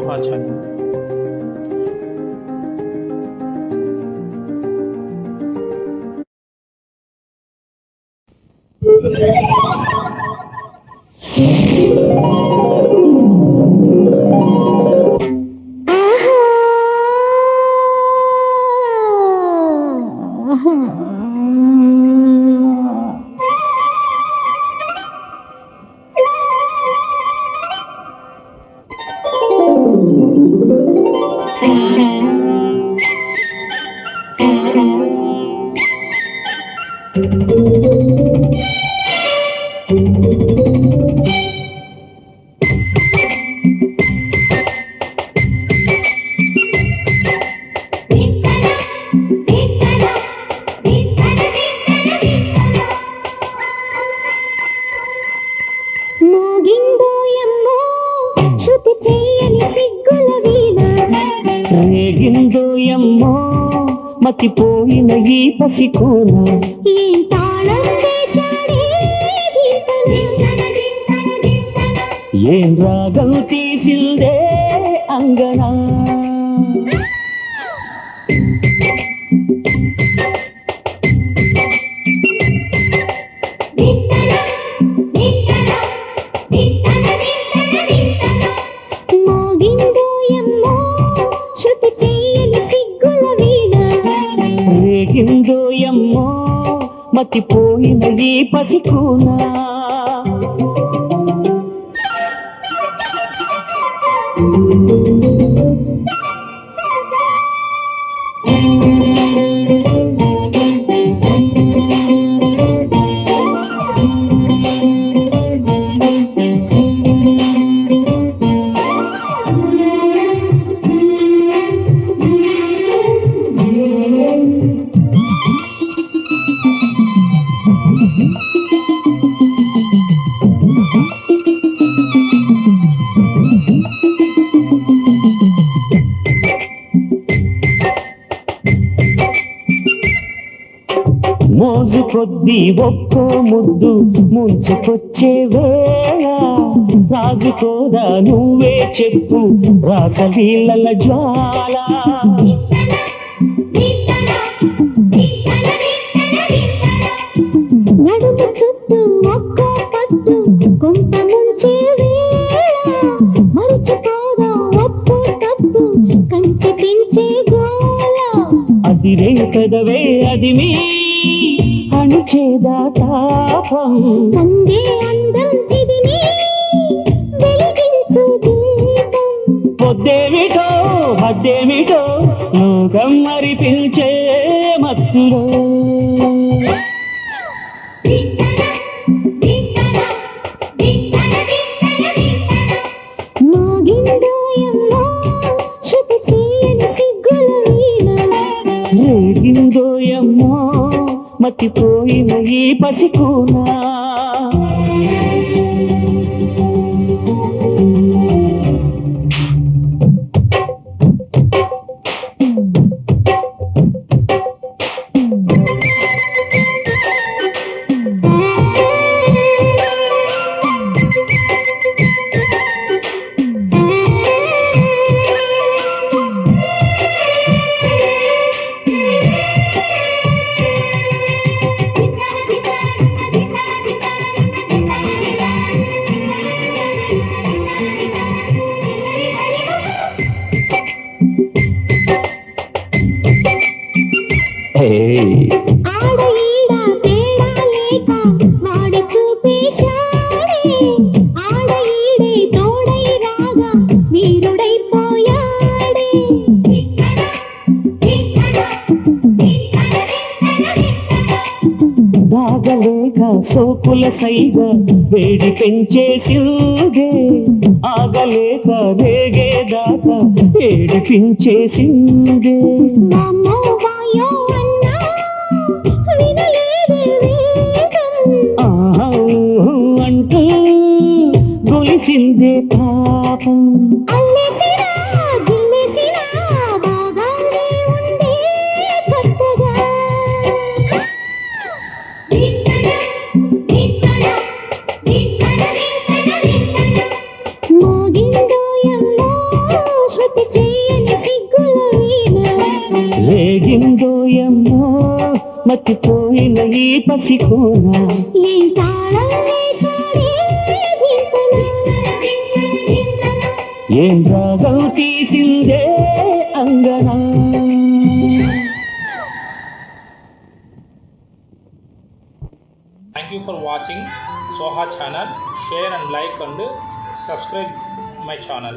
ఆచార్య. రేగిందోయమ్మో మతిపోయిన ఈ పసికోన ఏం రాగం తీసిందే అంగనా రేగిందోయమ్మో మతిపోయిన ఈ పసికోనా మోజు కొద్దీ ఒక్కో ముద్దు ముంచుకొచ్చే వేళ రాజుకోదా నువ్వే చెప్పు రాసలీలల జ్వాల నడుము చుట్టూ ఒక్కో పట్టు కొంత ముంచే వేళ మరిచిపోదా ఒక్కో తప్పు కంచి పెంచే గోల అదిరే పెదవే అది మీ అణిచేదా తాపం అందే అందం చిదిమి వెలిగించు దీపం పొద్దేమిటో హద్దేమిటో లోకం మరి పిలిచే మత్తులో శృతి చేయని సిగ్గుల వీణ రేగిందోయమ్మో మతిపోయిన ఈ పసికోనా ఆడ ఈడ తేడా లేక వాడి చూపేశాడే ఆడ ఈడే తోడై రాగా వీరుడైపోయాడే దాగలేక సోకుల సైగ వేడి పెంచేసిందే ఆగలేక రేగేదాకా ఏడిపించేసిందే వామ్మో వాయో అన్నా వినలేదే వేగం అంటూ గొలిసిందే పాపం అల్లెసినా గిల్లెసినా బాగానే ఉండే కొత్తగా మోగిందోయమ్మో మతిపోయిన ఈ పసికోన ఏం తాళం వేశాడే దింతనా ఏం రాగం తీసిందే అంగనా. Thank you for watching Soha channel. Share and like and subscribe my channel.